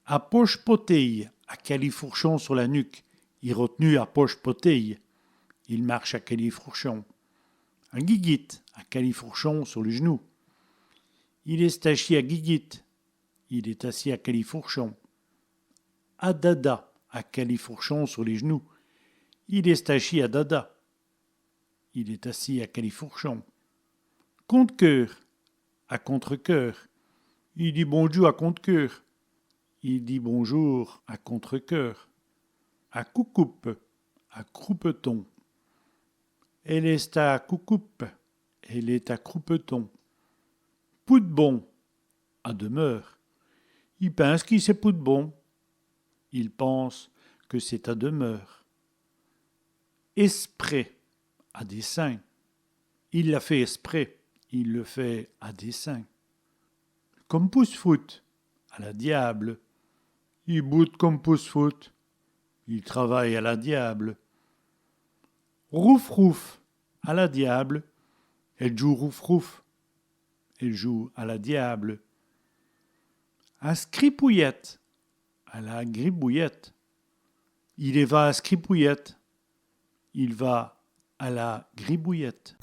À poche-poteille, à califourchon sur la nuque. Il retenu à poche-poteille. Il marche à califourchon. À guiguite, à califourchon sur le genou. Il est assis à guiguite. Il est assis à califourchon. À dada, à califourchon sur les genoux. Il est assis à dada. Il est assis à califourchon. Contre-cœur, à contre-cœur. Il dit bonjour à contre-cœur. Il dit bonjour à contre-cœur. À coucoupe, à croupeton. Elle est à coucoupe, elle est à croupeton. Poudbon, à demeure. Il pense qu'il c'est poudbon. Il pense que c'est à demeure. Esprit, à dessein. Il l'a fait esprit, il le fait à dessein. Comme pousse-foot, à la diable. Il boute comme pousse-foot. Il travaille à la diable. Rouf-rouf, à la diable. Elle joue rouf-rouf. Elle joue à la diable. À scripouillette, à la gribouillette. Il va à scripouillette. Il va à la gribouillette.